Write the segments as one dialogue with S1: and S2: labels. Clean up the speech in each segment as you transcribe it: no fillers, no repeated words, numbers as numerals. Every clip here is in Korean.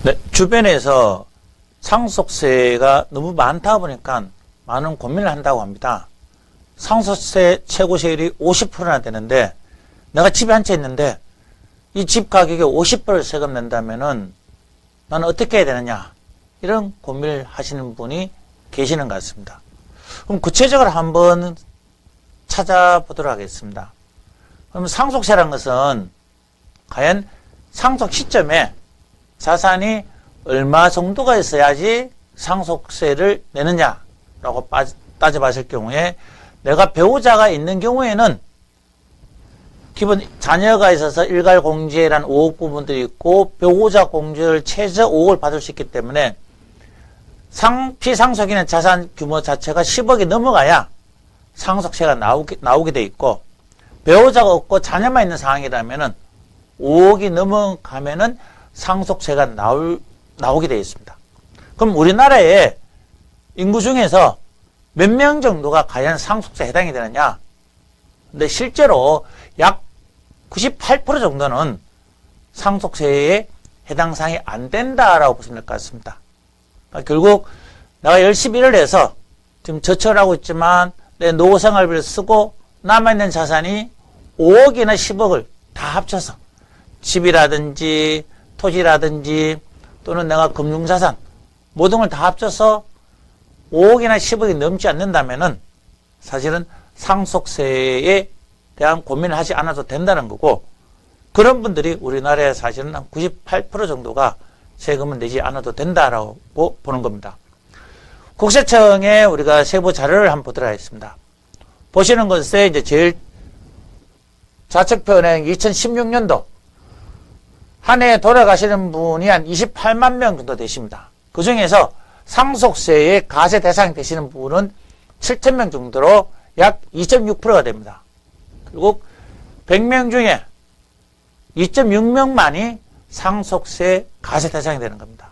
S1: 네, 주변에서 상속세가 너무 많다 보니까 많은 고민을 한다고 합니다. 상속세 최고세율이 50%나 되는데 내가 집에 한 채 있는데 이 집 가격에 50% 세금 낸다면은 나는 어떻게 해야 되느냐, 이런 고민을 하시는 분이 계시는 것 같습니다. 그럼 구체적으로 한번 찾아보도록 하겠습니다. 그럼 상속세라는 것은 과연 상속 시점에 자산이 얼마 정도가 있어야지 상속세를 내느냐라고 따져봤을 경우에, 내가 배우자가 있는 경우에는 기본 자녀가 있어서 일괄공제라는 5억 부분들이 있고 배우자 공제를 최저 5억을 받을 수 있기 때문에 피상속인의 자산 규모 자체가 10억이 넘어가야 상속세가 나오게 돼 있고, 배우자가 없고 자녀만 있는 상황이라면은 5억이 넘어가면은 상속세가 나오게 되어 있습니다. 그럼 우리나라의 인구 중에서 몇 명 정도가 과연 상속세에 해당이 되느냐? 근데 실제로 약 98% 정도는 상속세에 해당 사항이 안 된다라고 보시면 될 것 같습니다. 결국 내가 열심히 일을 해서 지금 저축을 하고 있지만 내 노후생활비를 쓰고 남아있는 자산이 5억이나 10억을 다 합쳐서 집이라든지 토지라든지 또는 내가 금융자산 모든 걸 다 합쳐서 5억이나 10억이 넘지 않는다면은 사실은 상속세에 대한 고민을 하지 않아도 된다는 거고, 그런 분들이 우리나라에 사실은 한 98% 정도가 세금을 내지 않아도 된다라고 보는 겁니다. 국세청에 우리가 세부 자료를 한번 보도록 하겠습니다. 보시는 것에 이제 제일 좌측편에 2016년도 한 해에 돌아가시는 분이 한 28만 명 정도 되십니다. 그 중에서 상속세의 과세 대상이 되시는 분은 7,000명 정도로 약 2.6%가 됩니다. 그리고 100명 중에 2.6명만이 상속세 과세 대상이 되는 겁니다.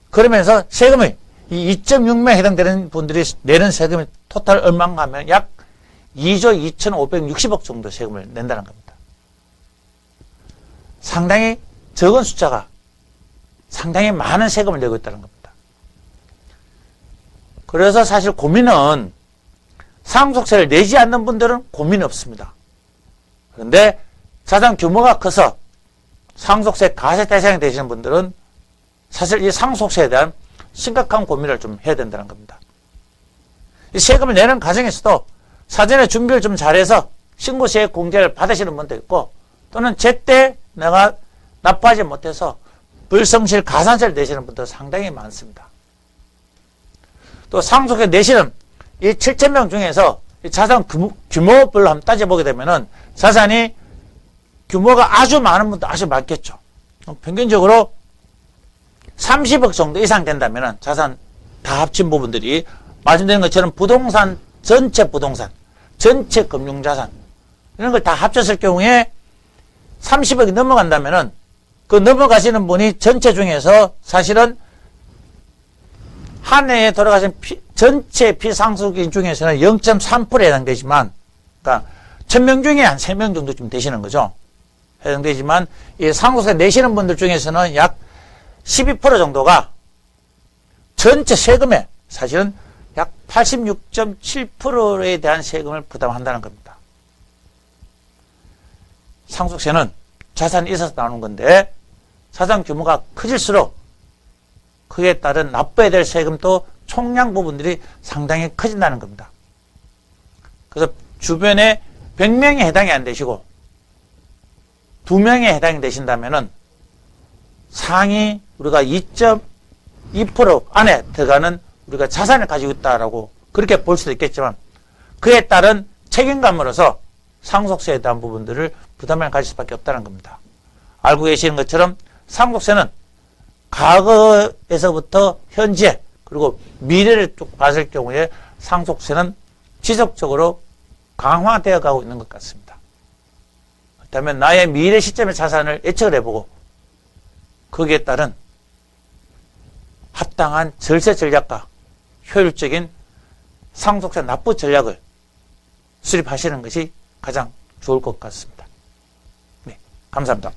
S1: 그러면서 세금이 이 2.6명에 해당되는 분들이 내는 세금이 토탈 얼마인가 하면 약 2조 2,560억 정도 세금을 낸다는 겁니다. 상당히 적은 숫자가 상당히 많은 세금을 내고 있다는 겁니다. 그래서 사실 고민은, 상속세를 내지 않는 분들은 고민이 없습니다. 그런데 자산 규모가 커서 상속세 과세 대상이 되시는 분들은 사실 이 상속세에 대한 심각한 고민을 좀 해야 된다는 겁니다. 이 세금을 내는 과정에서도 사전에 준비를 좀 잘해서 신고세 공제를 받으시는 분도 있고, 또는 제때 내가 납부하지 못해서 불성실 가산세를 내시는 분도 상당히 많습니다. 또 상속세 내시는 이 7,000명 중에서 자산 규모별로 한번 따져보게 되면은 자산이 규모가 아주 많은 분도 아주 많겠죠. 평균적으로 30억 정도 이상 된다면은 자산 다 합친 부분들이 말씀드린 것처럼 부동산, 전체 금융자산 이런 걸 다 합쳤을 경우에 30억이 넘어간다면은 그 넘어가시는 분이 전체 중에서 사실은 한 해에 돌아가신 전체 피상속인 중에서는 0.3%에 해당되지만, 그러니까 1000명 중에 한 3명 정도쯤 되시는 거죠. 해당되지만 이 상속세 내시는 분들 중에서는 약 12% 정도가 전체 세금에 사실은 약 86.7%에 대한 세금을 부담한다는 겁니다. 상속세는 자산이 있어서 나오는 건데 자산 규모가 커질수록 그에 따른 납부해야 될 세금도 총량 부분들이 상당히 커진다는 겁니다. 그래서 주변에 100명이 해당이 안 되시고 2명에 해당이 되신다면은 상위 우리가 2.2% 안에 들어가는 우리가 자산을 가지고 있다라고 그렇게 볼 수도 있겠지만, 그에 따른 책임감으로서 상속세에 대한 부분들을 부담을 가질 수밖에 없다는 겁니다. 알고 계시는 것처럼 상속세는 과거에서부터 현재 그리고 미래를 쭉 봤을 경우에 상속세는 지속적으로 강화되어 가고 있는 것 같습니다. 그렇다면 나의 미래 시점의 자산을 예측을 해보고 거기에 따른 합당한 절세 전략과 효율적인 상속세 납부 전략을 수립하시는 것이 가장 좋을 것 같습니다. 네, 감사합니다.